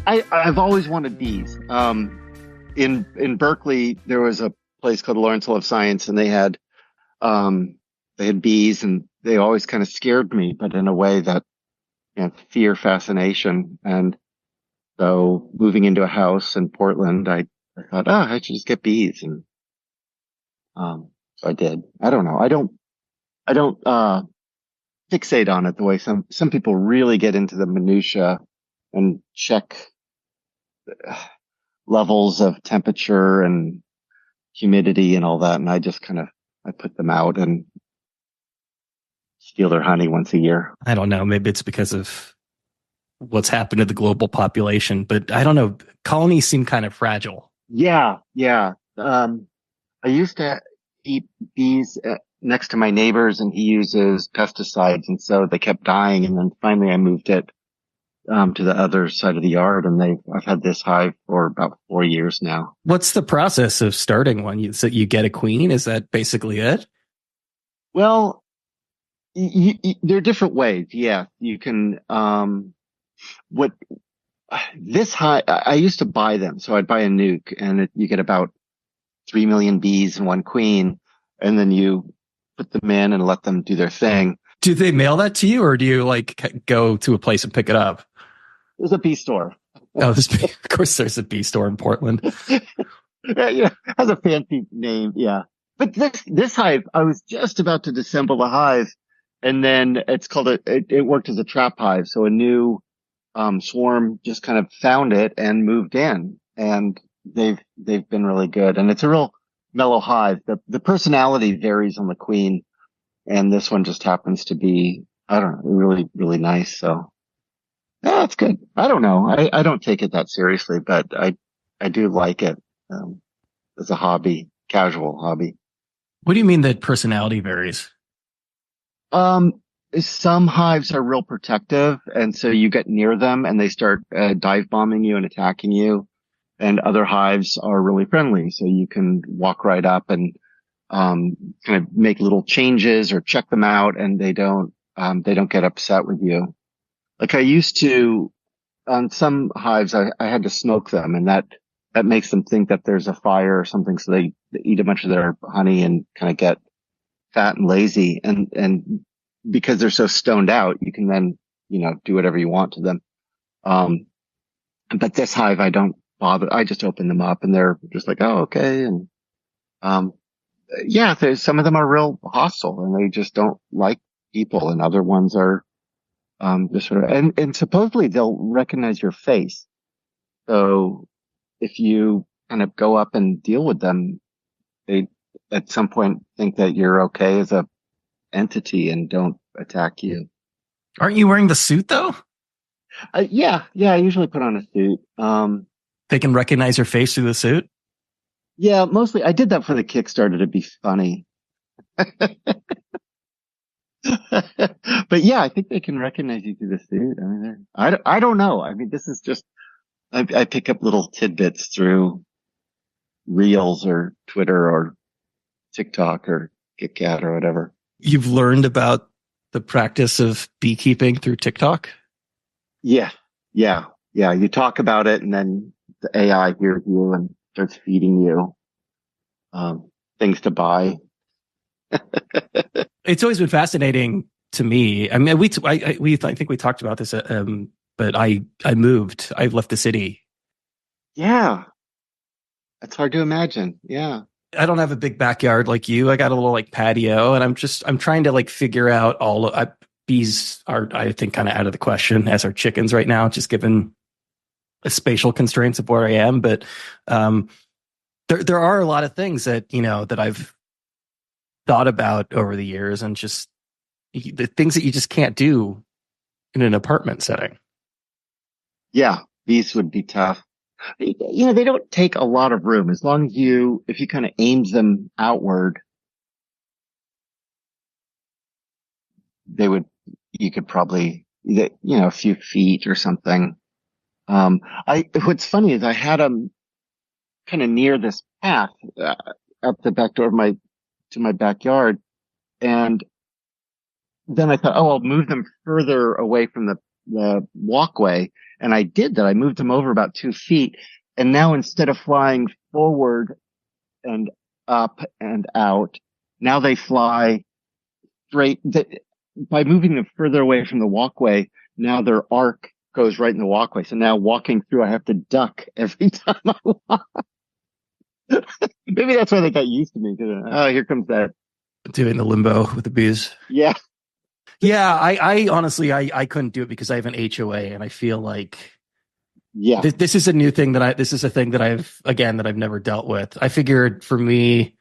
I've always wanted bees. In Berkeley, there was a place called Lawrenceville of Science, and they had bees, and they always kind of scared me, but in a way that, fear, fascination. And so moving into a house in Portland, I thought, I should just get bees, and so I did. I don't know. I don't fixate on it the way some people really get into the minutia and check levels of temperature and humidity and all that. And I just I put them out and steal their honey once a year. I don't know. Maybe it's because of what's happened to the global population, but I don't know. Colonies seem kind of fragile. Yeah. Yeah. I used to keep bees next to my neighbors, and he uses pesticides. And so they kept dying. And then finally I moved it to the other side of the yard, and I've had this hive for about 4 years now. What's the process of starting one? So you get a queen? Is that basically it? Well, there are different ways. Yeah, you can. What this hive? I used to buy them, so I'd buy a nuke, and you get about 3 million bees and one queen, and then you put them in and let them do their thing. Do they mail that to you, or do you go to a place and pick it up? There's a bee store. Oh, of course, there's a bee store in Portland. Yeah, has a fancy name. Yeah, but this hive, I was just about to disassemble the hive, and then it worked as a trap hive. So a new swarm just kind of found it and moved in, and they've been really good. And it's a real mellow hive. The personality varies on the queen, and this one just happens to be, I don't know, really, really nice. So yeah, it's good. I don't know. I don't take it that seriously, but I do like it as a hobby, casual hobby. What do you mean that personality varies? Some hives are real protective, and so you get near them and they start dive bombing you and attacking you. And other hives are really friendly, so you can walk right up and kind of make little changes or check them out, and they don't get upset with you. Like I used to, on some hives, I had to smoke them, and that makes them think that there's a fire or something, so they eat a bunch of their honey and kind of get fat and lazy. And because they're so stoned out, you can then, do whatever you want to them. But this hive, I don't bother. I just open them up, and they're just like, oh, okay. And yeah, some of them are real hostile, and they just don't like people, and other ones are just sort of, and supposedly they'll recognize your face. So if you kind of go up and deal with them, they at some point think that you're okay as a entity and don't attack you. Aren't you wearing the suit though? Yeah. I usually put on a suit. They can recognize your face through the suit? Yeah, mostly. I did that for the Kickstarter to be funny. But yeah, I think they can recognize you through the suit. I mean, I don't know. I mean, this is just, I pick up little tidbits through Reels or Twitter or TikTok or KitKat or whatever. You've learned about the practice of beekeeping through TikTok? Yeah. You talk about it, and then the AI hears you and starts feeding you things to buy. It's always been fascinating to me. I mean, I think we talked about this, but I moved. I left the city. Yeah, it's hard to imagine. Yeah, I don't have a big backyard like you. I got a little patio, and I'm trying to figure out bees are, I think, kind of out of the question, as are chickens right now, just given the spatial constraints of where I am. But there are a lot of things that that I've thought about over the years, and just the things that you just can't do in an apartment setting. Yeah, bees would be tough. They don't take a lot of room as long as if you kind of aims them outward, you could probably, a few feet or something. What's funny is I had them kind of near this path up the back door of to my backyard. And then I thought, I'll move them further away from the walkway. And I did that. I moved them over about 2 feet. And now instead of flying forward and up and out, now they fly straight. By moving them further away from the walkway, now their arc goes right in the walkway. So now walking through, I have to duck every time I walk. Maybe that's why they got used to me. Oh, here comes that. Doing the limbo with the bees. Yeah. Yeah, I honestly, I couldn't do it because I have an HOA, and I feel like Yeah. this is a new thing this is a thing that I've never dealt with. I figured for me,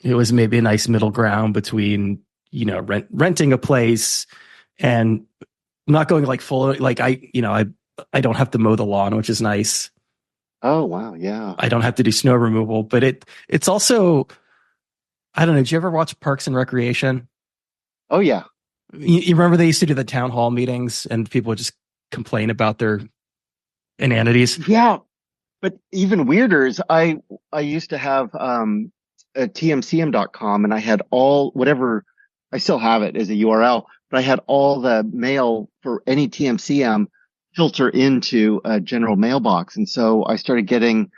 it was maybe a nice middle ground between, renting a place and not going like full, like I don't have to mow the lawn, which is nice. Oh, wow. Yeah. I don't have to do snow removal, but it's also, I don't know. Did you ever watch Parks and Recreation? Oh, yeah. You remember they used to do the town hall meetings and people would just complain about their inanities? Yeah. But even weirder is I used to have, a tmcm.com, and I had whatever, I still have it as a URL, but I had all the mail for any TMCM filter into a general mailbox. And so I started getting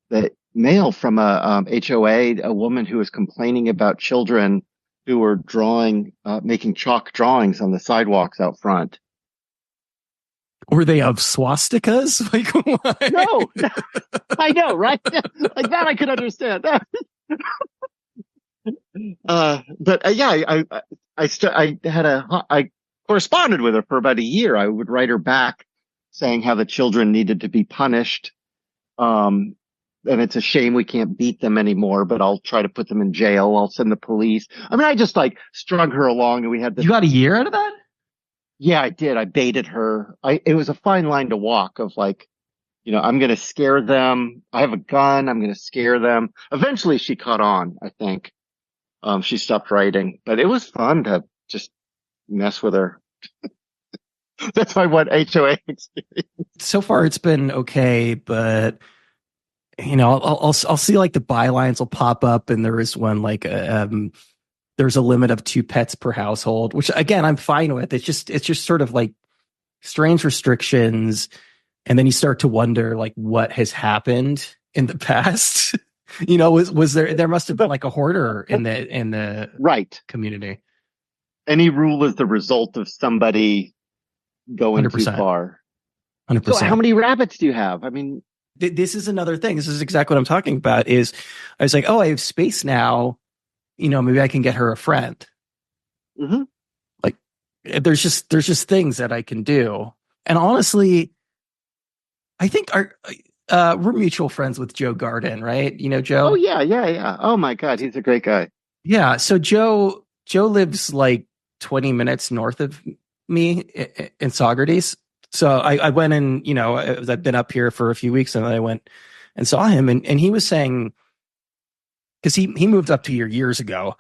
the mail from a HOA, a woman who was complaining about children who were making chalk drawings on the sidewalks out front. Were they of swastikas? Like, what? No, I know, right? Like that I could understand. Yeah, I corresponded with her for about a year. I would write her back saying how the children needed to be punished. And it's a shame we can't beat them anymore, but I'll try to put them in jail. I'll send the police. I mean, I just like strung her along, and we had this. You got a year out of that? Yeah, I did. I baited her. It was a fine line to walk of like, I'm going to scare them. I have a gun. I'm going to scare them. Eventually she caught on, I think. She stopped writing, but it was fun to just mess with her. That's my one HOA experience. So far it's been okay, but I'll see like the bylines will pop up, and there is one like there's a limit of 2 pets per household, which again I'm fine with. It's just sort of like strange restrictions, and then you start to wonder like what has happened in the past. Was there must have been like a hoarder in the Right community. Any rule is the result of somebody going 100%. too far. 100%. So how many rabbits do you have? I mean, this is another thing. This is exactly what I'm talking about. Is I was like, oh, I have space now. Maybe I can get her a friend. mm-hmm. Like, there's just things that I can do. And honestly, I think we're mutual friends with Joe Garden, right? You know Joe? Oh yeah. Oh my God, he's a great guy. Yeah. So Joe lives like 20 minutes north of me in Saugerties. So I went and, I've been up here for a few weeks, and I went and saw him, and he was saying, because he moved up to here years ago,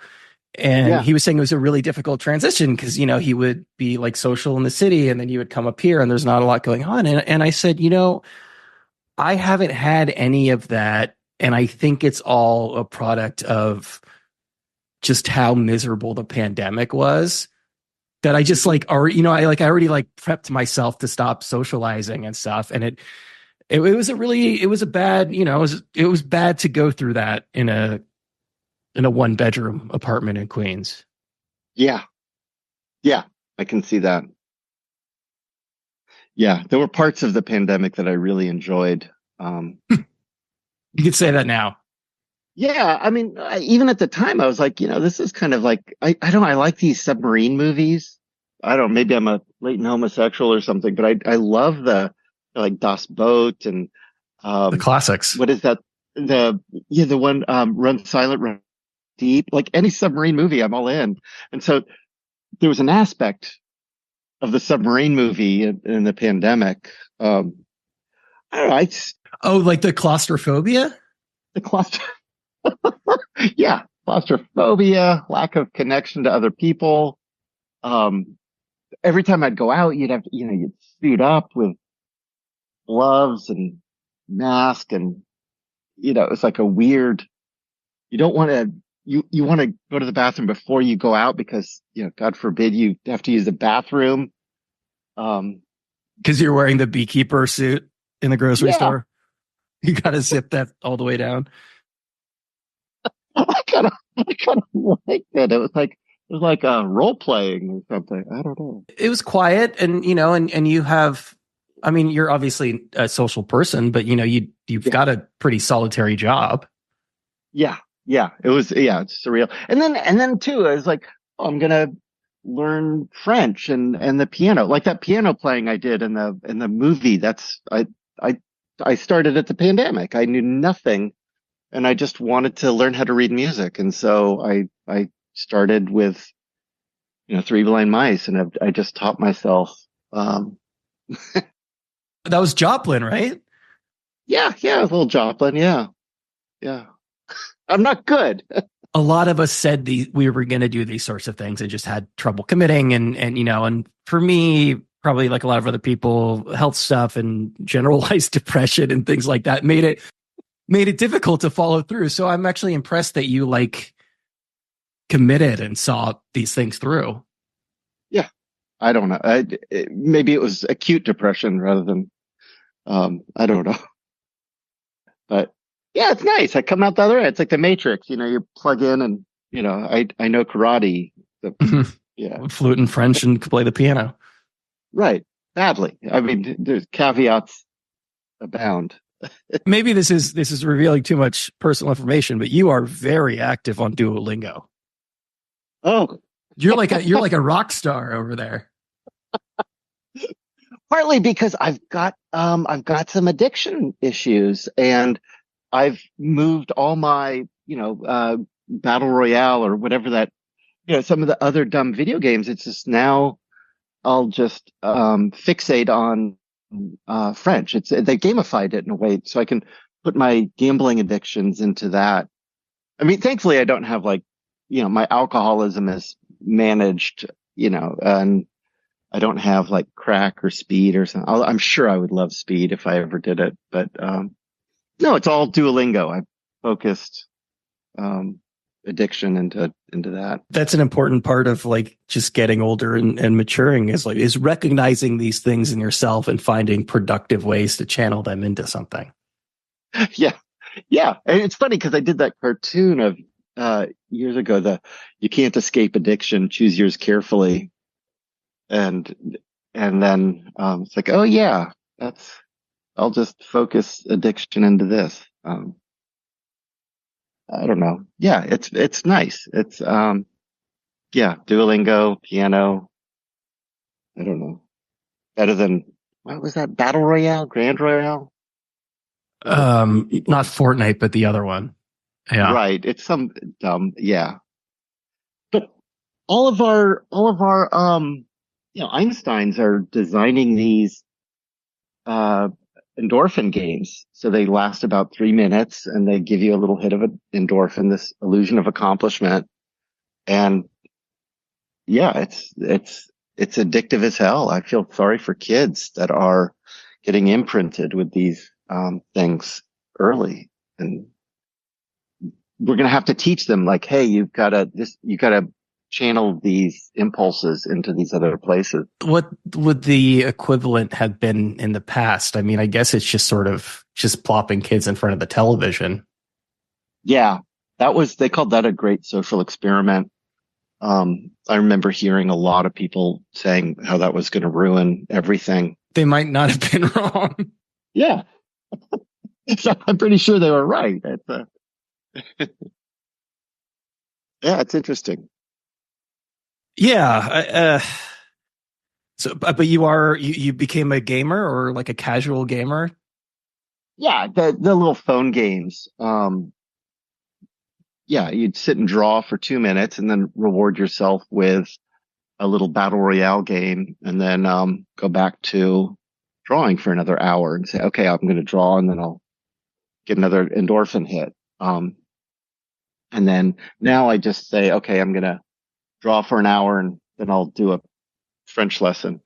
and he was saying it was a really difficult transition because, he would be like social in the city, and then you would come up here and there's not a lot going on. And I said, I haven't had any of that. And I think it's all a product of just how miserable the pandemic was, that I just like, or, I already like prepped myself to stop socializing and stuff. And it was a bad, it was bad to go through that in a 1-bedroom apartment in Queens. Yeah. I can see that. Yeah. There were parts of the pandemic that I really enjoyed. You could say that now. Yeah. I mean, even at the time I was like, this is kind of like, I like these submarine movies. I don't know, maybe I'm a latent homosexual or something, but I love the like Das Boot and, the classics. What is that? The one, Run Silent, Run Deep, like any submarine movie, I'm all in. And so there was an aspect of the submarine movie in the pandemic. I don't know. Like the claustrophobia? Yeah. Claustrophobia, lack of connection to other people. Every time I'd go out, you'd have to, you'd suit up with gloves and mask, and, it's like a weird, you don't want to, you want to go to the bathroom before you go out because, God forbid you have to use the bathroom. Because you're wearing the beekeeper suit in the grocery Yeah, store. You got to zip that all the way down. I kind of liked it. It was like role playing or something. I don't know. It was quiet, and and you have. I mean, you're obviously a social person, but you've Yeah, got a pretty solitary job. yeah, yeah. It was it's surreal. And then too, I was like, oh, I'm gonna learn French and the piano, like that piano playing I did in the movie. I I started at the pandemic. I knew nothing, and I just wanted to learn how to read music, and so I started with Three Blind Mice, and I just taught myself. Um, That was Joplin, right? yeah, a little Joplin, yeah, yeah. I'm not good. A lot of us said we were going to do these sorts of things and just had trouble committing, and for me, probably like a lot of other people, health stuff and generalized depression and things like that made it difficult to follow through. So I'm actually impressed that you like committed and saw these things through. Yeah, I don't know. Maybe it was acute depression rather than I don't know. But yeah, it's nice. I come out the other end. It's like the Matrix. You plug in and I know karate. Yeah, Flute and French and play the piano. right. Badly. I mean, there's caveats abound. Maybe this is revealing too much personal information, but you are very active on Duolingo. Oh, You're like a rock star over there. partly because I've got some addiction issues, and I've moved all my battle royale or whatever that some of the other dumb video games. It's just now I'll just fixate on French. They gamified it in a way so I can put my gambling addictions into that. I mean, thankfully, I don't have my alcoholism is managed, and I don't have like crack or speed or something. I'm sure I would love speed if I ever did it, but no, it's all Duolingo. I focused um, addiction into that. That's an important part of like just getting older and maturing is recognizing these things in yourself and finding productive ways to channel them into something. Yeah, yeah, and it's funny because I did that cartoon of years ago. You can't escape addiction. Choose yours carefully, and then it's like, oh yeah, that's. I'll just focus addiction into this. I don't know. Yeah, it's nice. It's yeah, Duolingo, piano. I don't know. Better than what was that? Battle Royale, Grand Royale? Not Fortnite, but the other one. Yeah. Right. It's some dumb. Yeah. But all of our Einsteins are designing these uh endorphin games. So they last about 3 minutes and they give you a little hit of an endorphin, this illusion of accomplishment. And yeah, it's addictive as hell. I feel sorry for kids that are getting imprinted with these things early, and we're going to have to teach them like, hey, you got to channel these impulses into these other places. What would the equivalent have been in the past? I mean, I guess it's just sort of just plopping kids in front of the television. Yeah, they called that a great social experiment. I remember hearing a lot of people saying how that was going to ruin everything. They might not have been wrong. Yeah. So I'm pretty sure they were right. Yeah, it's interesting. Yeah. So, but you became a gamer or like a casual gamer? Yeah, the little phone games. Yeah, you'd sit and draw for 2 minutes and then reward yourself with a little battle royale game, and then go back to drawing for another hour and say, okay, I'm going to draw, and then I'll get another endorphin hit. And then now I just say, okay, I'm going to draw for an hour, and then I'll do a French lesson.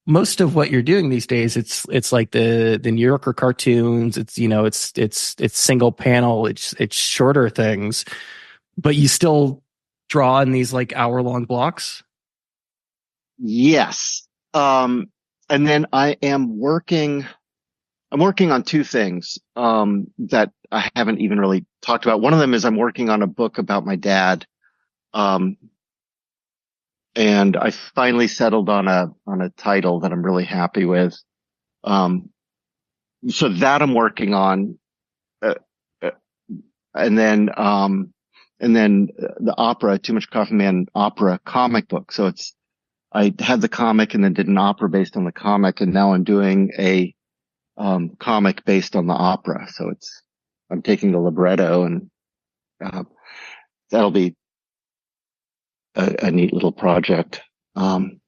Most of what you're doing these days, it's like the New Yorker cartoons. It's it's single panel. It's shorter things, but you still draw in these like hour long blocks. Yes. And then I'm working on two things, that I haven't even really talked about. One of them is I'm working on a book about my dad. Um, and I finally settled on a title that I'm really happy with. Um, so that I'm working on, uh, uh, and then, the opera, Too Much Coffee Man opera comic book. So I had the comic and then did an opera based on the comic. And now I'm doing a, comic based on the opera. So I'm taking the libretto and, uh, that'll be a neat little project. Um,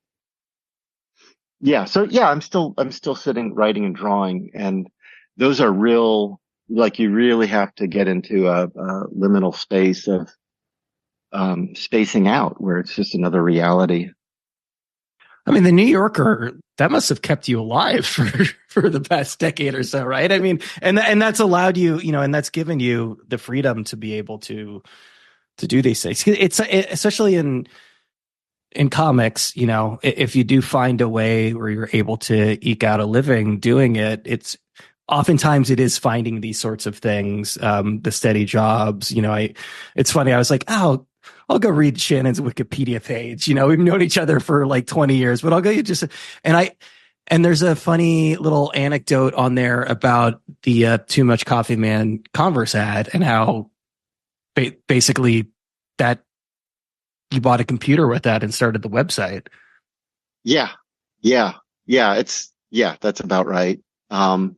yeah. So yeah, I'm still sitting, writing and drawing, and those are real, like you really have to get into a liminal space of, spacing out where it's just another reality. I mean, the New Yorker, that must have kept you alive for the past decade or so, right? I mean, and that's allowed you, and that's given you the freedom to be able to do these things. Especially in comics, if you do find a way where you're able to eke out a living doing it, oftentimes it is finding these sorts of things, the steady jobs. It's funny. I was like, oh, I'll go read Shannon's Wikipedia page. We've known each other for like 20 years, but I'll go and there's a funny little anecdote on there about the Too Much Coffee Man Converse ad and how basically that you bought a computer with that and started the website. Yeah. Yeah. Yeah. That's about right. Yeah,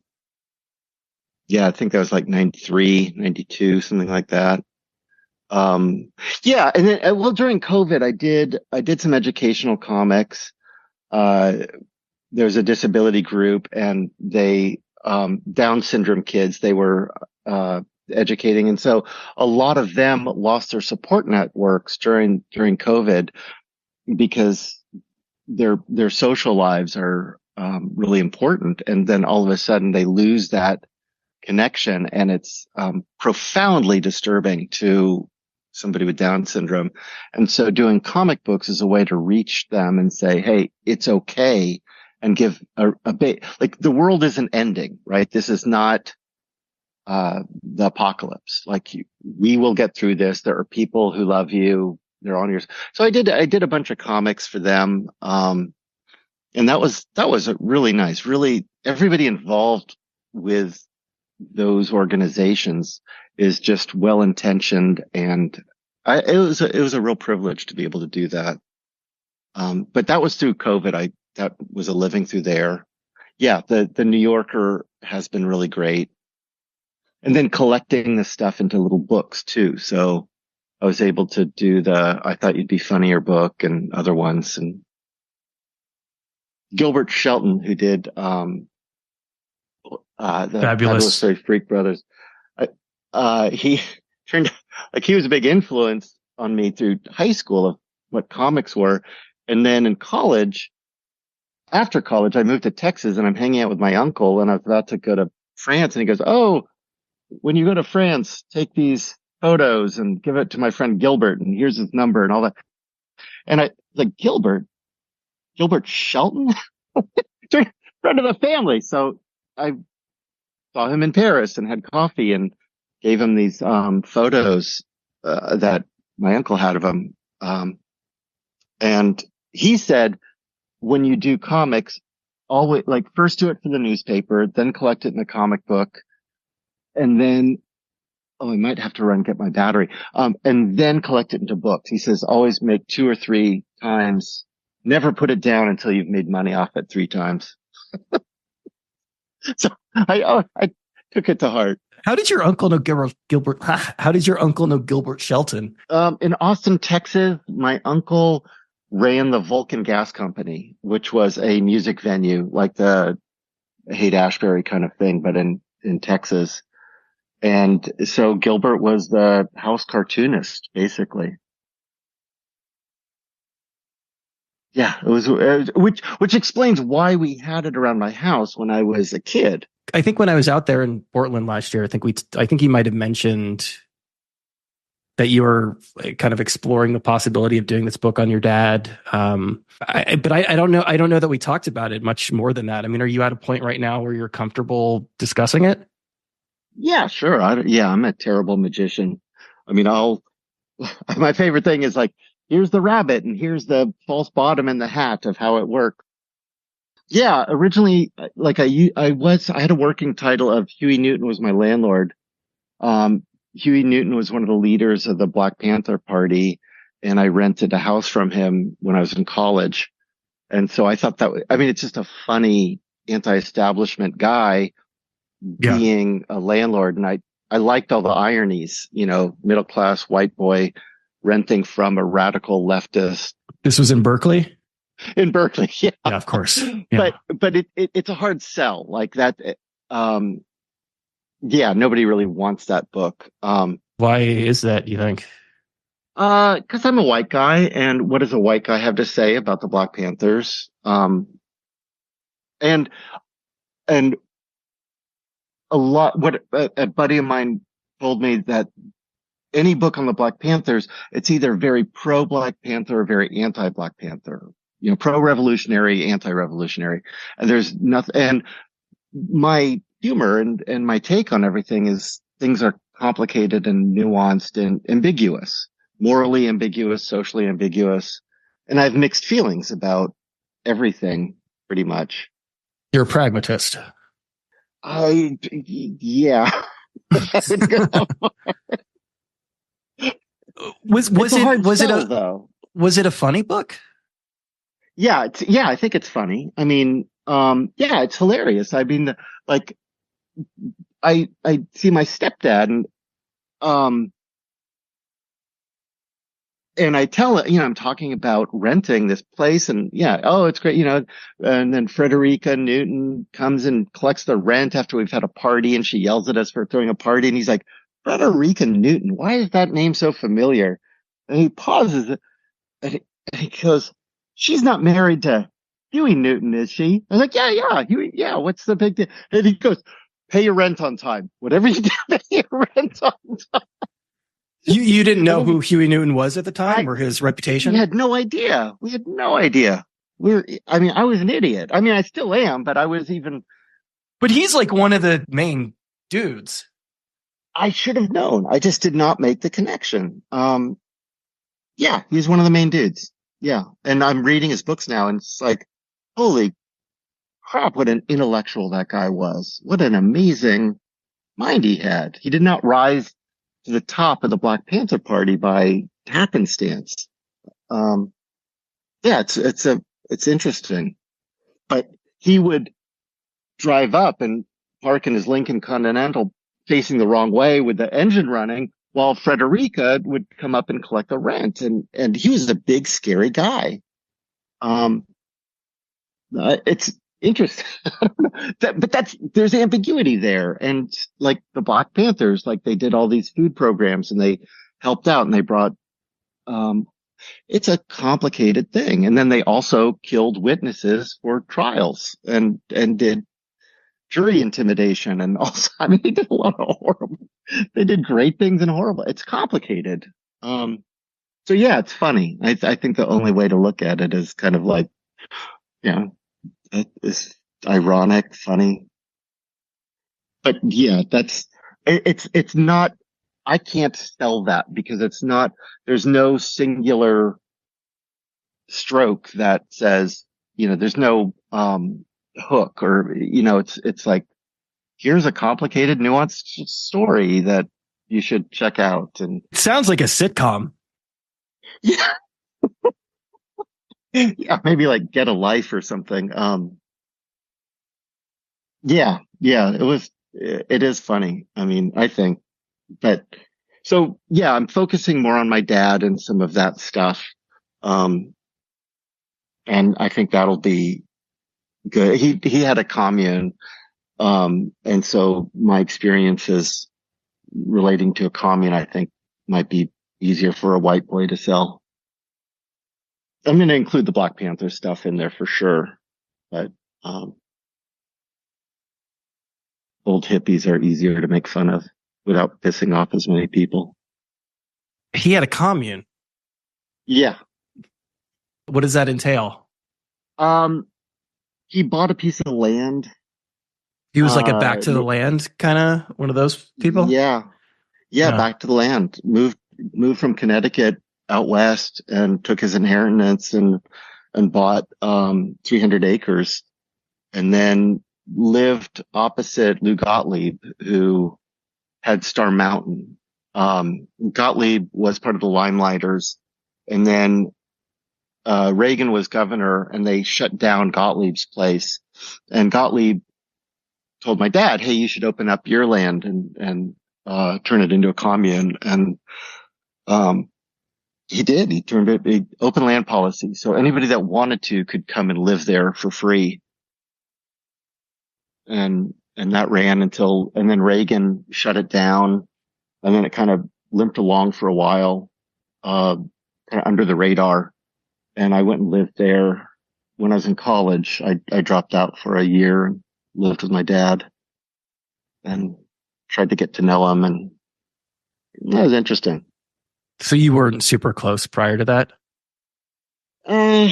I think that was like 93, 92, something like that. Um, yeah. And then, well, during COVID, I did some educational comics. Uh, there's a disability group and Down syndrome kids, they were, educating. And so a lot of them lost their support networks during COVID because their social lives are, really important. And then all of a sudden they lose that connection, and it's, profoundly disturbing to somebody with Down syndrome. And so doing comic books is a way to reach them and say, hey, it's okay, and give a bit, like, the world isn't ending, right? This is not, the apocalypse. Like, we will get through this. There are people who love you. They're on yours. So I did a bunch of comics for them. And that was a really nice, really everybody involved with those organizations is just well intentioned, and it was a real privilege to be able to do that. But that was through COVID. That was a living through there. Yeah, the New Yorker has been really great, and then collecting the stuff into little books too. So I was able to do the I Thought You'd Be Funnier book and other ones, and Gilbert Shelton, who did, the Fabulous Fabulous. Freak Brothers. He turned like he was a big influence on me through high school of what comics were. And then in college, after college, I moved to Texas and I'm hanging out with my uncle, and I was about to go to France. And he goes, oh, when you go to France, take these photos and give it to my friend Gilbert. And here's his number and all that. And I like, Gilbert Shelton, friend of the family. So I saw him in Paris and had coffee and gave him these, photos, that my uncle had of him. And he said, when you do comics, always, like, first do it for the newspaper, then collect it in a comic book. And then, oh, I might have to run and get my battery. And then collect it into books. He says, always make 2 or 3 times. Never put it down until you've made money off it 3 times. So I took it to heart. How did your uncle know Gilbert? How did your uncle know Gilbert Shelton? In Austin, Texas, my uncle ran the Vulcan Gas Company, which was a music venue like the Haight Ashbury kind of thing, but in Texas. And so Gilbert was the house cartoonist, basically. Yeah, it was, which explains why we had it around my house when I was a kid. I think when I was out there in Portland last year, I think he might have mentioned that you were kind of exploring the possibility of doing this book on your dad. But I don't know. I don't know that we talked about it much more than that. I mean, are you at a point right now where you're comfortable discussing it? Yeah, sure. Yeah, I'm a terrible magician. I mean, my favorite thing is like, here's the rabbit and here's the false bottom in the hat of how it works. Yeah, originally, like I had a working title of Huey Newton was my landlord. Huey Newton was one of the leaders of the Black Panther Party, and I rented a house from him when I was in college. And so I thought I mean, it's just a funny anti-establishment guy Yeah. being a landlord. And I liked all the ironies, middle class white boy renting from a radical leftist This was in Berkeley. in Berkeley. Yeah. Yeah, of course. Yeah. But it's a hard sell like that. Um, yeah, nobody really wants that book. Why is that, you think? Cause I'm a white guy, and what does a white guy have to say about the Black Panthers? And, and what a buddy of mine told me that any book on the Black Panthers, it's either very pro Black Panther or very anti Black Panther, pro revolutionary, anti revolutionary. And there's nothing, and my humor and my take on everything is things are complicated and nuanced and ambiguous, morally ambiguous, socially ambiguous. And I have mixed feelings about everything pretty much. You're a pragmatist. Yeah. Was it a funny book? Yeah, I think it's funny. I mean, yeah, it's hilarious. I mean, like, I see my stepdad um, and I tell it, I'm talking about renting this place and yeah, oh, it's great, and then Frederica Newton comes and collects the rent after we've had a party and she yells at us for throwing a party. And he's like, Frederica Newton, why is that name so familiar? And he pauses and he goes, she's not married to Huey Newton, is she? I was like, yeah, Huey, yeah, what's the big deal? And he goes, pay your rent on time. Whatever you do, pay your rent on time. You didn't know who Huey Newton was at the time or his reputation? We had no idea. I mean, I was an idiot. I mean, I still am, but But he's like one of the main dudes. I should have known. I just did not make the connection. Yeah, he's one of the main dudes. Yeah. And I'm reading his books now and it's like, holy crap, what an intellectual that guy was. What an amazing mind he had. He did not rise to the top of the Black Panther Party by happenstance. Yeah, it's interesting, but he would drive up and park in his Lincoln Continental facing the wrong way with the engine running while Frederica would come up and collect the rent. And he was a big, scary guy. It's interesting. But there's ambiguity there. And like the Black Panthers, like they did all these food programs and they helped out and they brought, it's a complicated thing. And then they also killed witnesses for trials and did jury intimidation. And also, I mean, they did a lot of they did great things and horrible. It's complicated. So yeah, it's funny. I think the only way to look at it is kind of like, it's ironic, funny. But yeah, it's not, I can't sell that because there's no singular stroke that says, there's no, hook or, it's like, here's a complicated, nuanced story that you should check out. And it sounds like a sitcom. Yeah. Yeah, maybe like Get a Life or something. Yeah, it is funny. I mean, I think, but so yeah, I'm focusing more on my dad and some of that stuff. And I think that'll be good. He had a commune. And so my experiences relating to a commune, I think might be easier for a white boy to sell. I'm going to include the Black Panther stuff in there for sure, but, old hippies are easier to make fun of without pissing off as many people. He had a commune. Yeah. What does that entail? Um, he bought a piece of land. He was like a back to the land kind of one of those people. Yeah. Yeah. Yeah. Back to the land. Moved from Connecticut out west and took his inheritance and bought, 300 acres and then lived opposite Lou Gottlieb, who had Star Mountain. Gottlieb was part of the Limelighters, and then Reagan was governor, and they shut down Gottlieb's place. And Gottlieb told my dad, "Hey, you should open up your land and turn it into a commune." And um, he did. He turned it a open land policy, so anybody that wanted to could come and live there for free. And that ran until, and then Reagan shut it down, and then it kind of limped along for a while, kind of under the radar. And I went and lived there when I was in college. I dropped out for a year and lived with my dad and tried to get to know him. And that was interesting. So you weren't super close prior to that? Uh,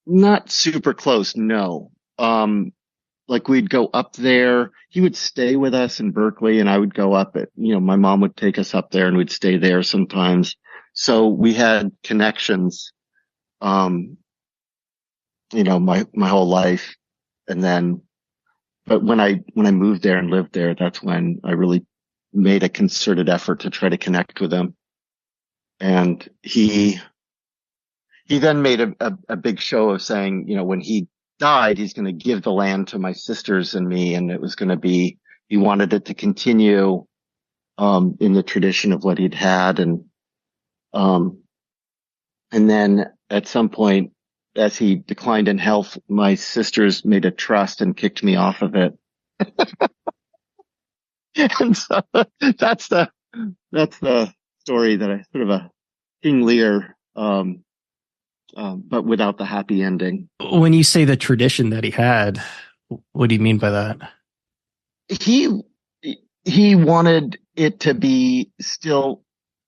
Not super close. No. Like we'd go up there. He would stay with us in Berkeley and I would go up my mom would take us up there and we'd stay there sometimes. So we had connections, my whole life. And then, but when I moved there and lived there, that's when I really made a concerted effort to try to connect with him. And he then made a big show of saying, when he died, he's going to give the land to my sisters and me. And it was going to be, he wanted it to continue, in the tradition of what he'd had. And then at some point, as he declined in health, my sisters made a trust and kicked me off of it. And so that's the story that I sort of a King Lear, but without the happy ending. When you say the tradition that he had, what do you mean by that? He wanted it to be still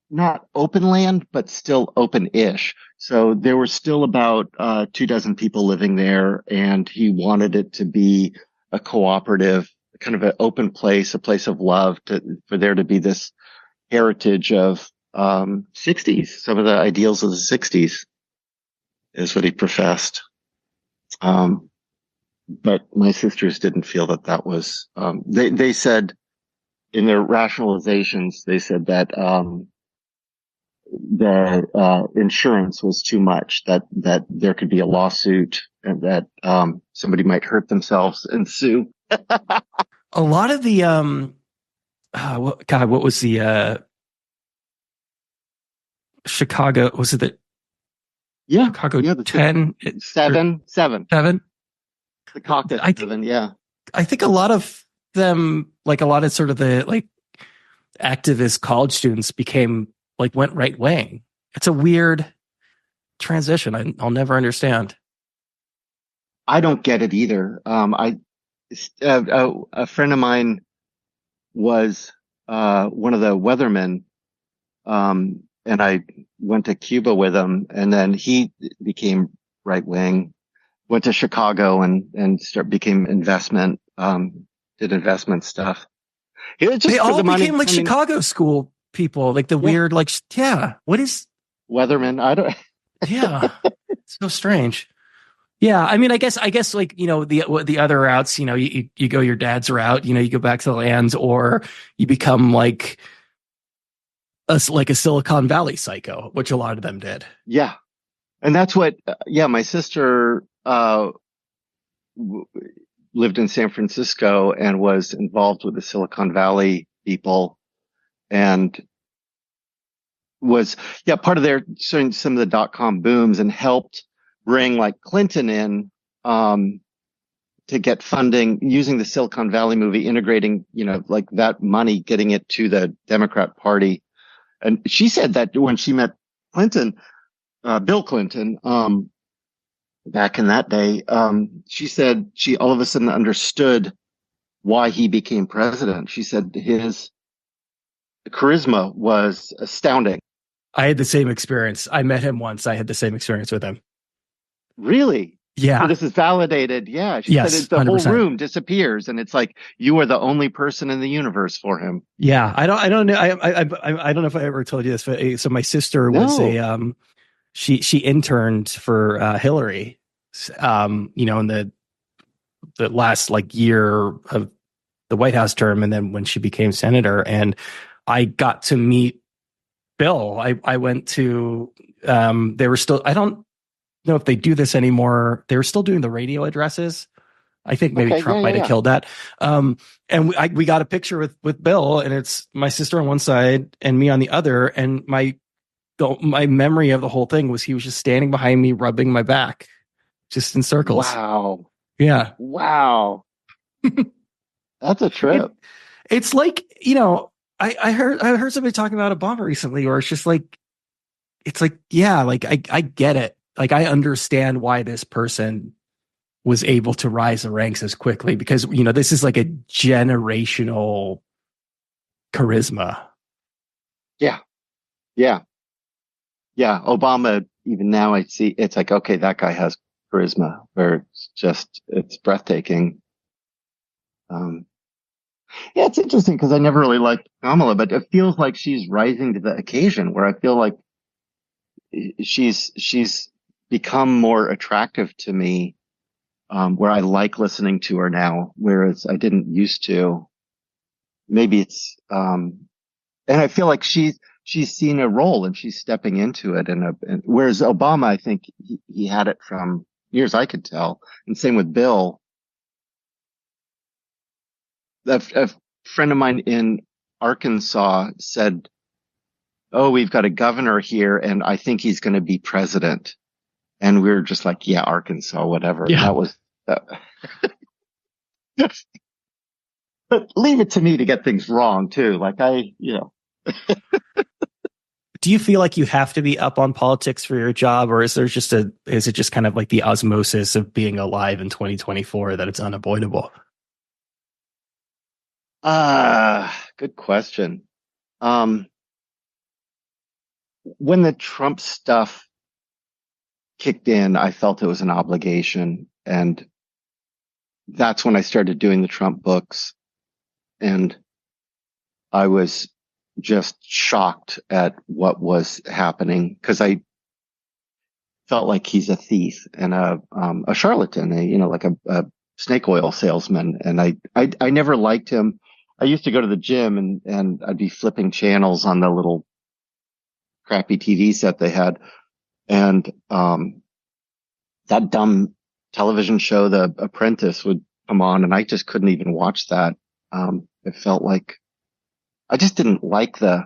not open land, but still open-ish. So there were still about 24 people living there, and he wanted it to be a cooperative, kind of an open place, a place of love, for there to be this heritage of 60s, some of the ideals of the 60s is what he professed. But my sisters didn't feel that was, they said in their rationalizations, they said that, the insurance was too much, that there could be a lawsuit and that, somebody might hurt themselves and sue. A lot of the, what was the, Chicago, was it the Chicago 10? Seven. The caucus seven, yeah. I think a lot of them, like a lot of sort of the like activist college students went right wing. It's a weird transition. I'll never understand. I don't get it either. A friend of mine was, one of the weathermen, and I went to Cuba with him, and then he became right wing, went to Chicago and became investment, did investment stuff. They all became like Chicago school people, like the weird, like, what is weatherman? I don't. Yeah, it's so strange. Yeah, I mean, I guess like, the other routes, you go your dad's route, you go back to the lands, or you become like a Silicon Valley psycho, which a lot of them did. Yeah. And that's what, my sister, lived in San Francisco and was involved with the Silicon Valley people and was, part of their, some of the dot-com booms and helped bring like Clinton in, to get funding using the Silicon Valley movie, integrating, like that money, getting it to the Democrat Party. And she said that when she met Clinton, Bill Clinton, back in that day, she said she all of a sudden understood why he became president. She said charisma was astounding. I had the same experience. I met him once. I had the same experience with him. Really? So Yeah. this is validated. Yeah. She said Yes. the whole 100%. room disappears and it's like you are the only person in the universe for him. Yeah. I don't know. I don't know if I ever told you this, but so my sister was No. she interned for Hillary, in the last like year of the White House term, and then when she became senator, and I got to meet Bill. I went to they were still, I don't know if they do this anymore. They were still doing the radio addresses. I think maybe Okay. Yeah. Trump Yeah. might have Yeah. killed that. And we got a picture with Bill, and it's my sister on one side and me on the other. And my memory of the whole thing was he was just standing behind me, rubbing my back, just in circles. Wow. Yeah. Wow. That's a It, trip. it's like, I heard somebody talking about Obama recently, where it's just like, it's like, yeah, like I get it. Like I understand why this person was able to rise the ranks as quickly, because this is like a generational charisma. Yeah. Yeah. Yeah. Obama, even now I see it's like, okay, that guy has charisma where it's breathtaking. Um, yeah, it's interesting because I never really liked Kamala, but it feels like she's rising to the occasion where I feel like she's become more attractive to me, where I like listening to her now, whereas I didn't used to. Maybe and I feel like she's seen a role and she's stepping into it. And whereas Obama, I think he had it from years I could tell. And same with Bill. A friend of mine in Arkansas said, "Oh, we've got a governor here, and I think he's going to be president." And we were just like, "Yeah, Arkansas, whatever." Yeah. That was. But leave it to me to get things wrong too. Like Do you feel like you have to be up on politics for your job, or is it just kind of like the osmosis of being alive in 2024 that it's unavoidable? Good question. Um, when the Trump stuff kicked in, I felt it was an obligation. And that's when I started doing the Trump books. And I was just shocked at what was happening because I felt like he's a thief and a charlatan, like a snake oil salesman. And I never liked him. I used to go to the gym and I'd be flipping channels on the little crappy TV set they had. And, that dumb television show, The Apprentice, would come on and I just couldn't even watch that. It felt like I just didn't like the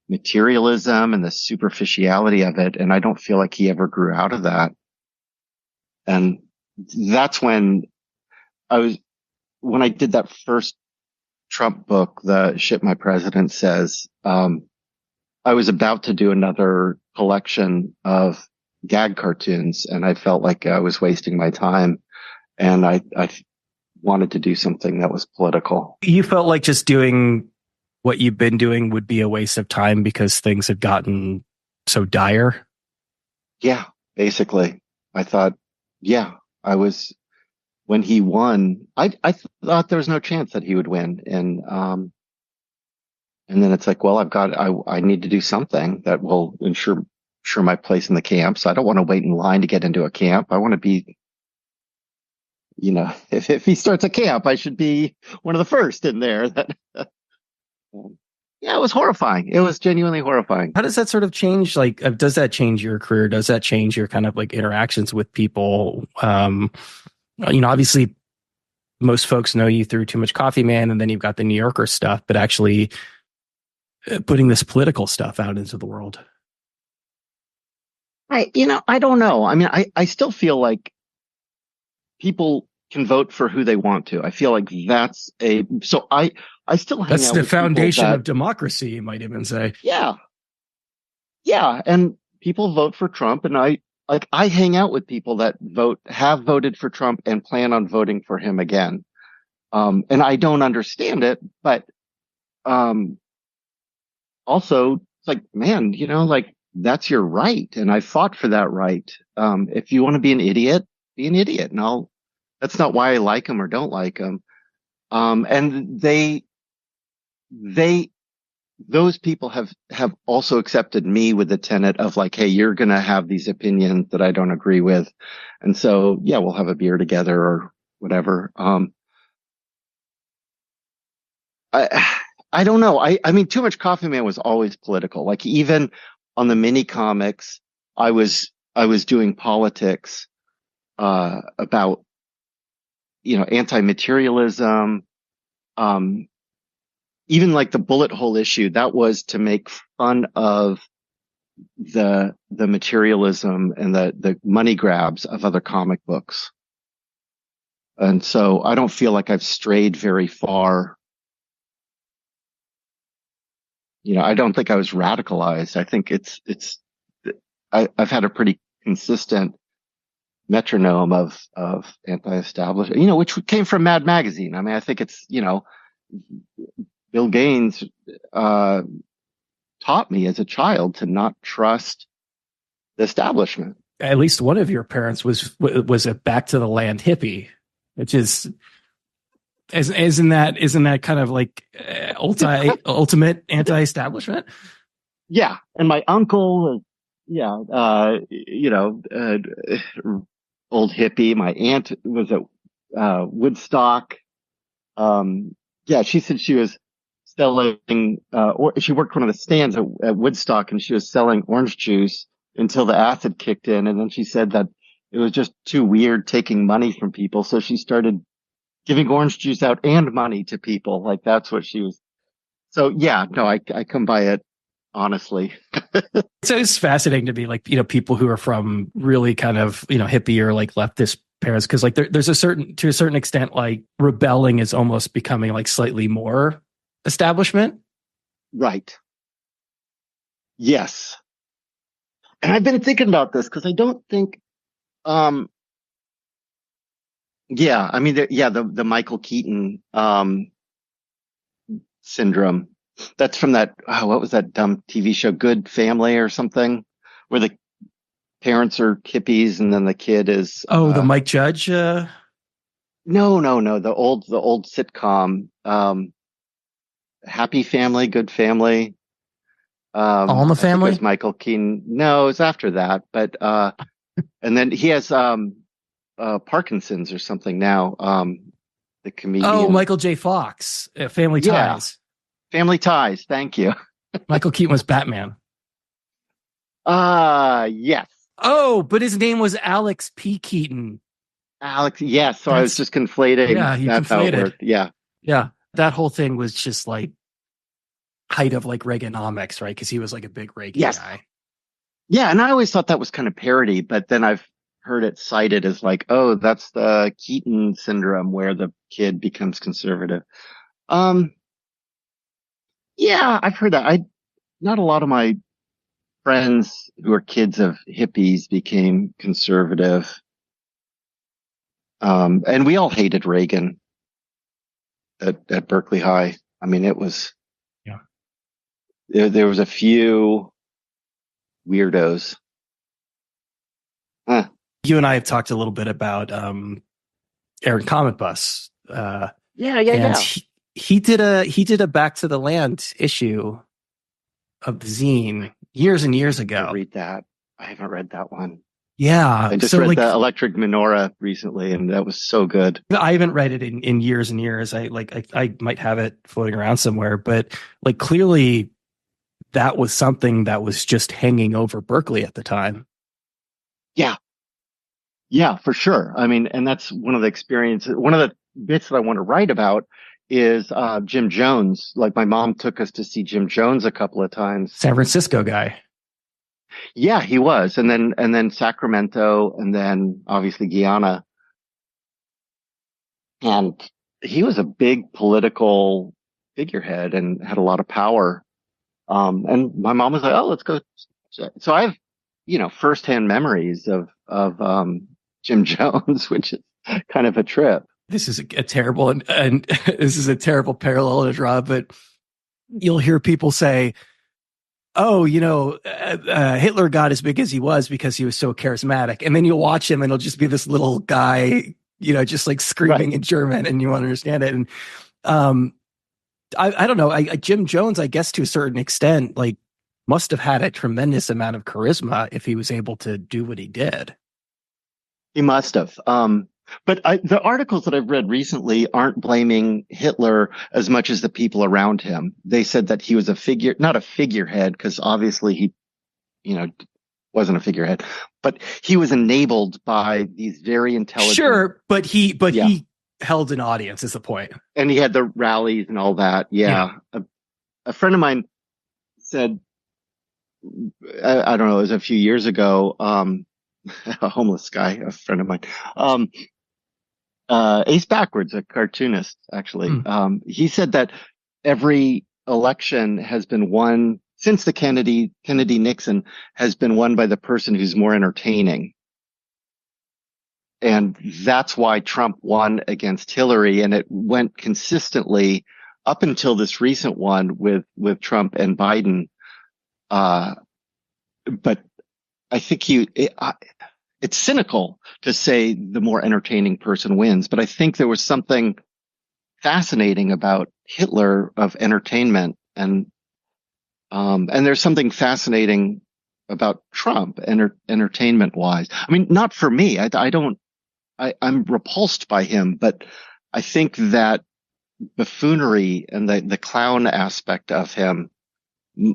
materialism and the superficiality of it. And I don't feel like he ever grew out of that. And that's when I did that first Trump book, The Shit My President Says, I was about to do another collection of gag cartoons and I felt like I was wasting my time. And I wanted to do something that was political. You felt like just doing what you've been doing would be a waste of time because things had gotten so dire? Yeah, basically. I thought, yeah, when he won, I thought there was no chance that he would win. And then it's like, well, I need to do something that will ensure my place in the camp. So I don't want to wait in line to get into a camp. I want to be, if he starts a camp, I should be one of the first in there. Yeah, it was horrifying. It was genuinely horrifying. How does that sort of change? Like, does that change your career? Does that change your kind of like interactions with people? Obviously most folks know you through Too Much Coffee Man, and then you've got the New Yorker stuff, but actually putting this political stuff out into the world. I don't know. I mean, I still feel like people can vote for who they want to. I feel like so I still hang That's out the with foundation of democracy, you might even say. Yeah. Yeah. And people vote for Trump and I hang out with people that have voted for Trump and plan on voting for him again. And I don't understand it, but, also, it's like, man, like that's your right. And I fought for that right. If you want to be an idiot. And that's not why I like them or don't like them. And they, those people have also accepted me with the tenet of like, hey, you're going to have these opinions that I don't agree with. And so, yeah, we'll have a beer together or whatever. I don't know. I mean, Too Much Coffee Man was always political. Like even on the mini comics, I was doing politics, about, anti-materialism. Um, Even like the bullet hole issue, that was to make fun of the materialism and the money grabs of other comic books. And so I don't feel like I've strayed very far. I don't think I was radicalized. I think I've had a pretty consistent metronome of anti-establishment, which came from Mad Magazine. I mean, I think it's, Bill Gaines, taught me as a child to not trust the establishment. At least one of your parents was a back to the land hippie, which is isn't that kind of like ultimate anti-establishment? Yeah, and my uncle, yeah, old hippie. My aunt was at Woodstock. Yeah, she said she was selling, or she worked one of the stands at Woodstock, and she was selling orange juice until the acid kicked in, and then she said that it was just too weird taking money from people, so she started giving orange juice out and money to people. Like that's what she was. So yeah, no, I come by it honestly. So it's fascinating to me, like, people who are from really kind of, hippie or like leftist parents. Cause like there's to a certain extent, like rebelling is almost becoming like slightly more establishment. Right. Yes. And I've been thinking about this because I don't think, yeah, I mean, the Michael Keaton, syndrome. That's from that, what was that dumb TV show, Good Family or something, where the parents are hippies and then the kid is, the Mike Judge. No, the old sitcom, Happy Family, Good Family. All in the I think it Family. was Michael Keaton. No, it's after that, but, and then he has, Parkinson's or something now. The comedian. Oh, Michael J. Fox, Family Yeah. Ties. Family Ties. Thank you. Michael Keaton was Batman. Yes. Oh, but his name was Alex P. Keaton. Alex. Yes. So I was just conflating. Yeah, you That's conflated. how it worked. Yeah. Yeah. That whole thing was just like height of like Reaganomics, right? Because he was like a big Reagan guy. Yeah. And I always thought that was kind of parody, but then I've heard it cited as like, oh, that's the Keaton syndrome where the kid becomes conservative. Yeah, I've heard that. Not a lot of my friends who are kids of hippies became conservative. And we all hated Reagan at Berkeley High. I mean, it was, yeah, there was a few weirdos. Huh. You and I have talked a little bit about, Aaron Comic Bus. Yeah. He did a Back to the Land issue of the zine years and years ago. Read that. I haven't read that one. Yeah. I just read the Electric Menorah recently, and that was so good. I haven't read it in years and years. I might have it floating around somewhere, but like clearly that was something that was just hanging over Berkeley at the time. Yeah. Yeah, for sure. I mean, and that's one of the experiences, one of the bits that I want to write about is Jim Jones. Like my mom took us to see Jim Jones a couple of times. San Francisco guy. Yeah, he was. And then Sacramento, and then obviously Guyana. And he was a big political figurehead and had a lot of power. And my mom was like, oh, let's go. So I have, firsthand memories of Jim Jones, which is kind of a trip. This is a terrible, and this is a terrible parallel to draw, but you'll hear people say, oh, Hitler got as big as he was because he was so charismatic. And then you'll watch him and he'll just be this little guy, just like Right. screaming in German and you won't understand it. And um, I don't know. Jim Jones, I guess to a certain extent, like must have had a tremendous amount of charisma if he was able to do what he did. He must have. But the articles that I've read recently aren't blaming Hitler as much as the people around him. They said that he was not a figurehead, because obviously he, wasn't a figurehead, but he was enabled by these very intelligent. Sure, but he held an audience is the point. And he had the rallies and all that. Yeah. A friend of mine said, I don't know, it was a few years ago, a homeless guy, a friend of mine, Ace Backwards, a cartoonist, actually. He said that every election has been won since the Kennedy Nixon has been won by the person who's more entertaining. And that's why Trump won against Hillary. And it went consistently up until this recent one with Trump and Biden. But I think it's cynical to say the more entertaining person wins, but I think there was something fascinating about Hitler of entertainment, and there's something fascinating about Trump entertainment wise. I mean, not for me. I'm repulsed by him, but I think that buffoonery and the clown aspect of him, I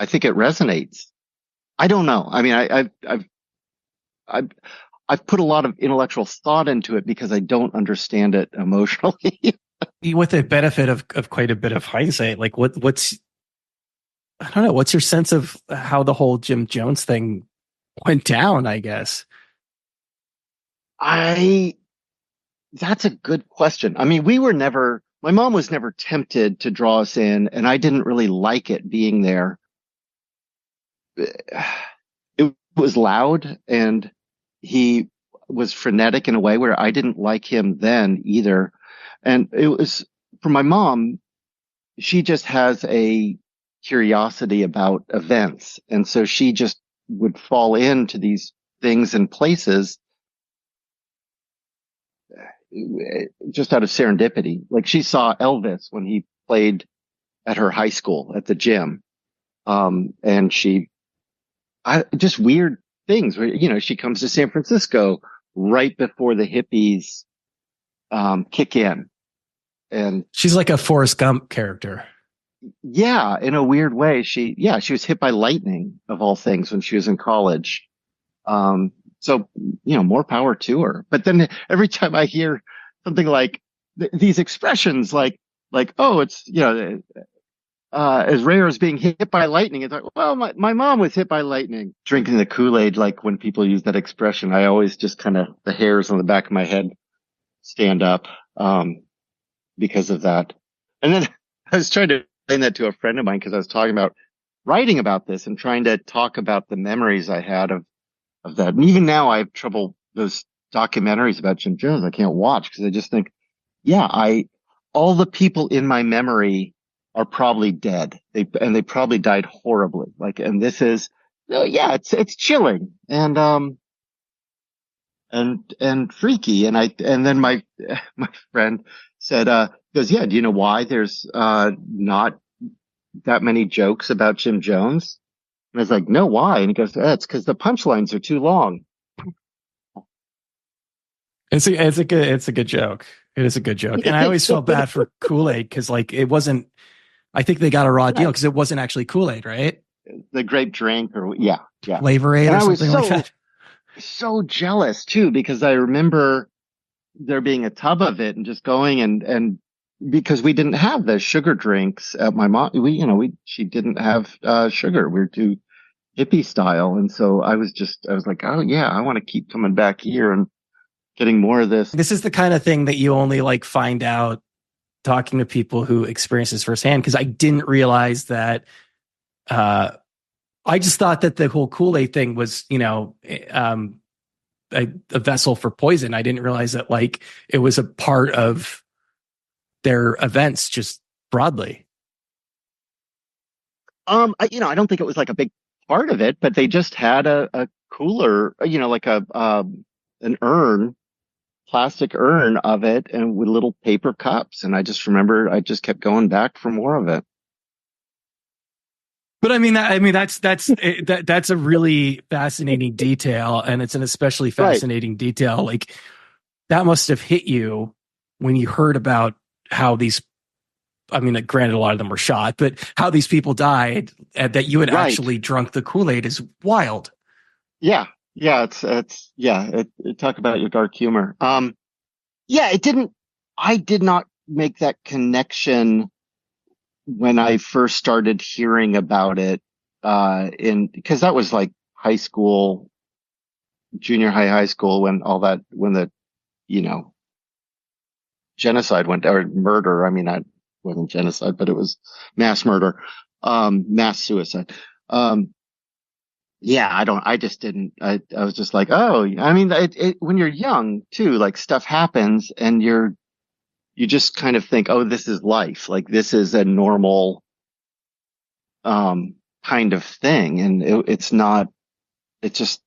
think it resonates. I don't know. I mean, I've put a lot of intellectual thought into it because I don't understand it emotionally. With the benefit of quite a bit of hindsight, like what's I don't know, what's your sense of how the whole Jim Jones thing went down, I guess? That's a good question. I mean, my mom was never tempted to draw us in, and I didn't really like it being there. It was loud, and he was frenetic in a way where I didn't like him then either. And it was, for my mom, she just has a curiosity about events. And so she just would fall into these things and places just out of serendipity. Like she saw Elvis when he played at her high school at the gym. And just weird things where, she comes to San Francisco right before the hippies, kick in. And she's like a Forrest Gump character. Yeah, in a weird way. She was hit by lightning of all things when she was in college. So, more power to her. But then every time I hear something like these expressions, like, oh, it's, as rare as being hit by lightning. It's like, well, my mom was hit by lightning. Drinking the Kool-Aid, like when people use that expression, I always just kind of, the hairs on the back of my head stand up, because of that. And then I was trying to explain that to a friend of mine because I was talking about writing about this and trying to talk about the memories I had of that. And even now I have trouble, those documentaries about Jim Jones I can't watch because I just think, all the people in my memory are probably dead. They probably died horribly. And this is, it's chilling and freaky. And then my friend said, goes, yeah, do you know why there's, not that many jokes about Jim Jones? And I was like, no, why? And he goes, it's because the punchlines are too long. It's a good joke. It is a good joke. And I always felt bad for Kool-Aid because it wasn't, I think they got a raw deal because it wasn't actually Kool-Aid, right? The grape drink Flavor Aid or something like that. So jealous too, because I remember there being a tub of it and just going and because we didn't have the sugar drinks at my mom, she didn't have sugar. We were too hippie style. And so I was like, oh yeah, I want to keep coming back here and getting more of this. This is the kind of thing that you only find out talking to people who experience this firsthand. Cause I didn't realize that, I just thought that the whole Kool-Aid thing was, a vessel for poison. I didn't realize that it was a part of their events just broadly. I don't think it was like a big part of it, but they just had a cooler, like an urn, plastic urn of it, and with little paper cups. And I just remember I just kept going back for more of it. But that's a really fascinating detail, and it's an especially Right, fascinating detail. Like that must have hit you when you heard about how these. I mean, granted, a lot of them were shot, but how these people died, and that you had right. actually drunk the Kool-Aid is wild. Yeah, yeah. Talk about your dark humor. Yeah, it didn't. I did not make that connection when I first started hearing about it. In because that was like high school, junior high school, when the you know genocide went or murder. I mean, that wasn't genocide, but it was mass murder, mass suicide. Um, yeah, I just didn't, I was just like, oh, I mean, when you're young too, like stuff happens and you just kind of think, oh, this is life. Like this is a normal, kind of thing. And it's not, it's just,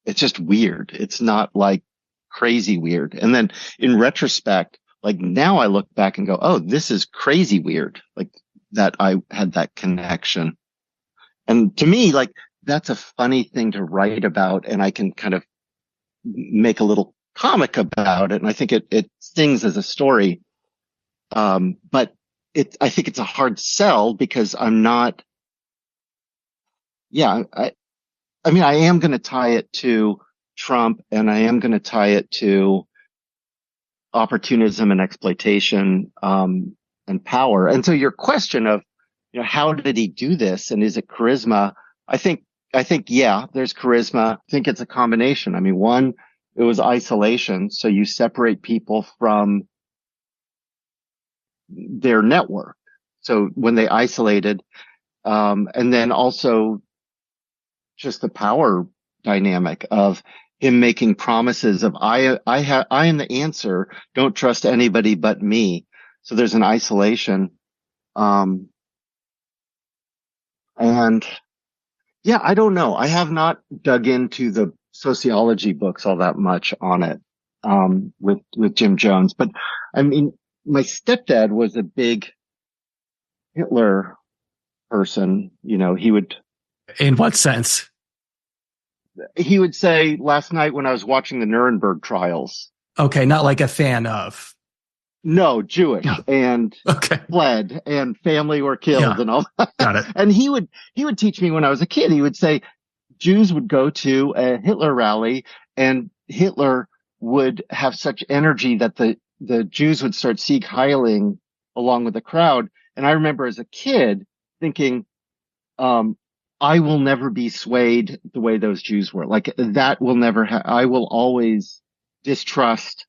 it's just weird. It's not like crazy weird. And then in retrospect, like now I look back and go, oh, this is crazy weird. Like that I had that connection. And to me, like that's a funny thing to write about. And I can kind of make a little comic about it. And I think it stings as a story. But I think it's a hard sell because I'm not, yeah, I mean, I am going to tie it to Trump and I am going to tie it to opportunism and exploitation, and power. And so your question of, how did he do this? And is it charisma? I think, yeah, there's charisma. I think it's a combination. I mean, one, it was isolation. So you separate people from their network. So when they isolated, and then also just the power dynamic of him making promises of I am the answer. Don't trust anybody but me. So there's an isolation. Um, and yeah, I don't know. I have not dug into the sociology books all that much on it, with Jim Jones, but I mean, my stepdad was a big Hitler person. In what sense? He would say last night when I was watching the Nuremberg trials, Okay, not like a fan of. no, Jewish Yeah. and Okay. fled and family were killed Yeah. and all that. Got it. And he would teach me when I was a kid. He would say Jews would go to a Hitler rally and Hitler would have such energy that the Jews would start Sieg Heiling along with the crowd. And I remember as a kid thinking, um, I will never be swayed the way those Jews were. Like that will never I will always distrust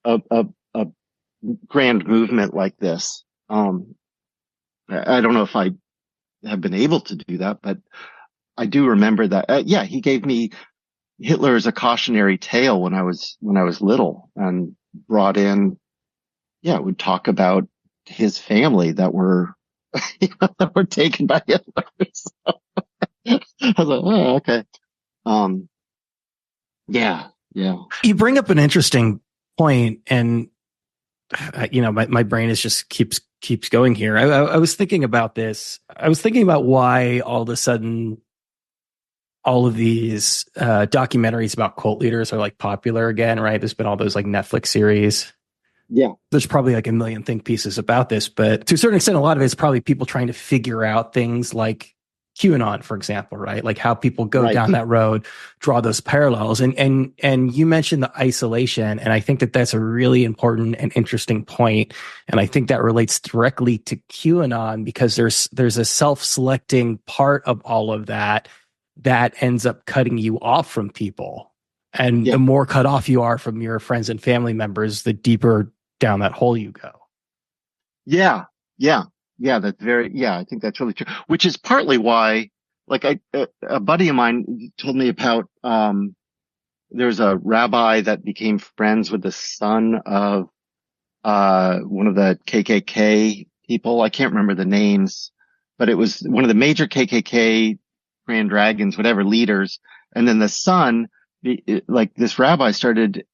a grand movement like this. I don't know if I have been able to do that, but I do remember that. Yeah, he gave me Hitler as a cautionary tale when I was little and brought in, yeah, would talk about his family that were, that were taken by Hitler. So I was like, oh, okay. Um, yeah, yeah, You bring up an interesting point, and my brain is just keeps going here. I was thinking about this. I was thinking about why all of a sudden all of these documentaries about cult leaders are like popular again, right? There's been all those like Netflix series. yeah, There's probably like a million think pieces about this, but to a certain extent, a lot of it's probably people trying to figure out things like QAnon, for example, right? Like how people go right. down that road, draw those parallels. And you mentioned the isolation, and I think that that's a really important and interesting point. And I think that relates directly to QAnon because there's a self-selecting part of all of that that ends up cutting you off from people. And the Yeah, more cut off you are from your friends and family members, the deeper down that hole you go. yeah, yeah, yeah. Yeah, I think that's really true, which is partly why, like a buddy of mine told me about, there's a rabbi that became friends with the son of one of the KKK people. I can't remember the names. but it was one of the major KKK Grand Dragons, whatever leaders. And then the son, like this rabbi started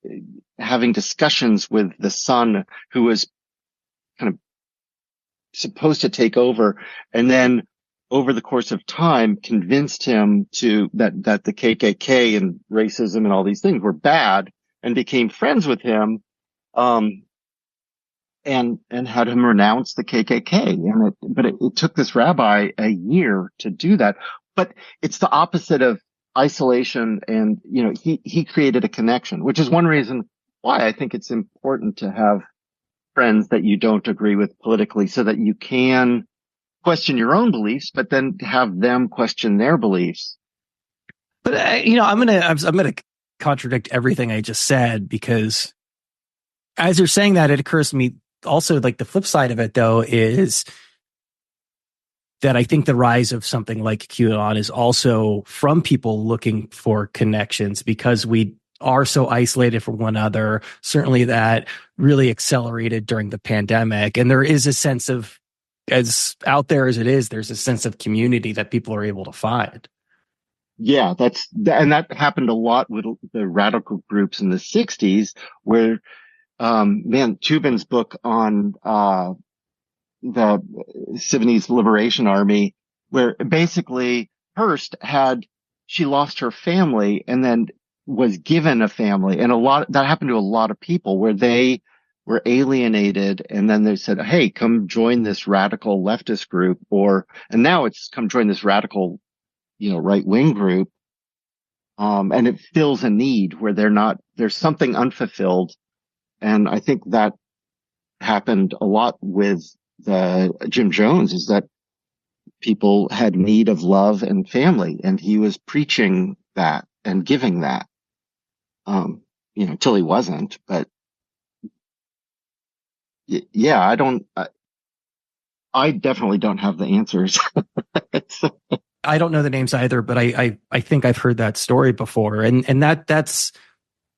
having discussions with the son who was kind of supposed to take over. And then over the course of time convinced him that the KKK and racism and all these things were bad, and became friends with him. Um, and had him renounce the KKK. But it took this rabbi a year to do that. But it's the opposite of isolation. And, he created a connection, which is one reason why I think it's important to have friends that you don't agree with politically, so that you can question your own beliefs, but then have them question their beliefs. But I'm gonna contradict everything I just said, because as you're saying that, it occurs to me also, like, the flip side of it though is that I think the rise of something like QAnon is also from people looking for connections, because we are so isolated from one another. Certainly that really accelerated during the pandemic. And there is a sense of, as out there as it is, there's a sense of community that people are able to find. Yeah, and that happened a lot with the radical groups in the 60s, where, Tubin's book on, the Sudanese Liberation Army, where basically Hearst she lost her family and then was given a family. And that happened to a lot of people, where they were alienated. And then they said, hey, come join this radical leftist group, and now it's come join this radical, right wing group. And it fills a need where there's something unfulfilled. And I think that happened a lot with the Jim Jones, is that people had need of love and family, and he was preaching that and giving that, till he wasn't. But yeah, I definitely don't have the answers. I don't know the names either, but I think I've heard that story before, and that's.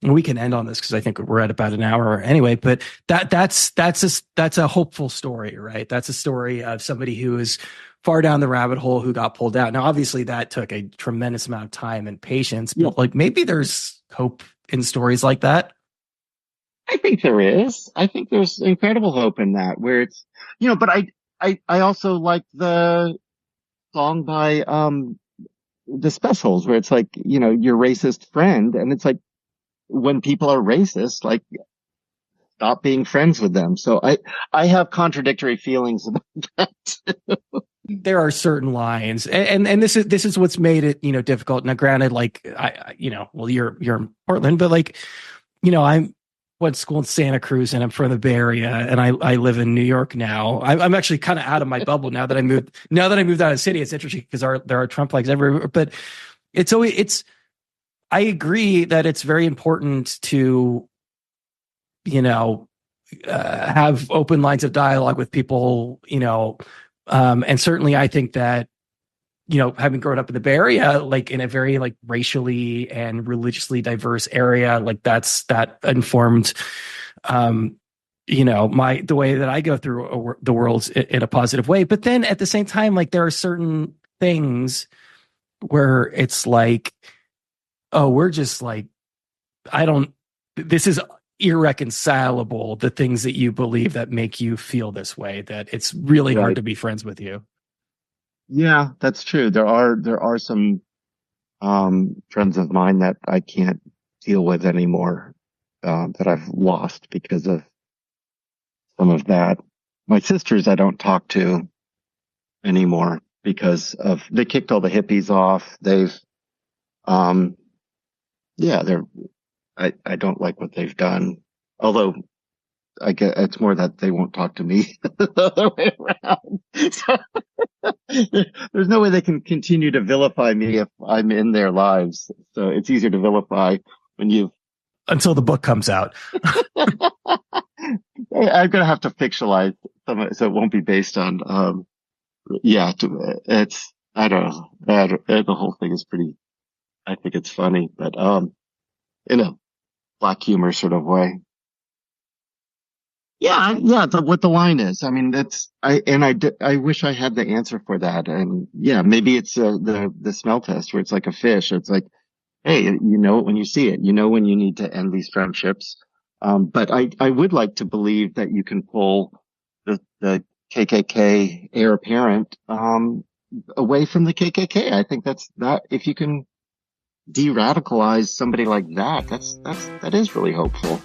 We can end on this because I think we're at about an hour anyway. But that's a hopeful story, right? That's a story of somebody who is far down the rabbit hole who got pulled out. Now, obviously, that took a tremendous amount of time and patience. But like, maybe there's hope in stories like that. I think there is. I think there's incredible hope in that, where it's, But I also like the song by the Specials, where it's like, your racist friend, and it's like, when people are racist, like, stop being friends with them. So I have contradictory feelings about that. There are certain lines, and this is what's made it, difficult. Now, granted, like, you're in Portland, but like, I went to school in Santa Cruz, and I'm from the Bay Area, and I live in New York now. I'm actually kind of out of my bubble now that I moved. Now that I moved out of the city, it's interesting because there are Trump flags everywhere, but I agree that it's very important to, have open lines of dialogue with people, and certainly I think that, having grown up in the Bay Area, like in a very like racially and religiously diverse area, like that informed, the way that I go through the world in a positive way. But then at the same time, like, there are certain things where it's like, oh, we're just like, this is irreconcilable, the things that you believe that make you feel this way, that it's really hard to be friends with you. Yeah, that's true. There are some, friends of mine that I can't deal with anymore, that I've lost because of some of that. My sisters, I don't talk to anymore because they kicked all the hippies off. They've, I don't like what they've done. Although I get it's more that they won't talk to me the other way around. So, there's no way they can continue to vilify me if I'm in their lives. So it's easier to vilify when until the book comes out. I'm gonna have to fictionalize some of it, so it won't be based on. It's I don't know. The whole thing is pretty. I think it's funny, but in a black humor sort of way. yeah, what the line is. I mean, I wish I had the answer for that. And yeah, maybe it's the smell test where it's like a fish. It's like, hey, you know it when you see it. You know when you need to end these friendships. But I would like to believe that you can pull the KKK heir apparent, away from the KKK. I think that if you can de-radicalize somebody like that, that is really hopeful.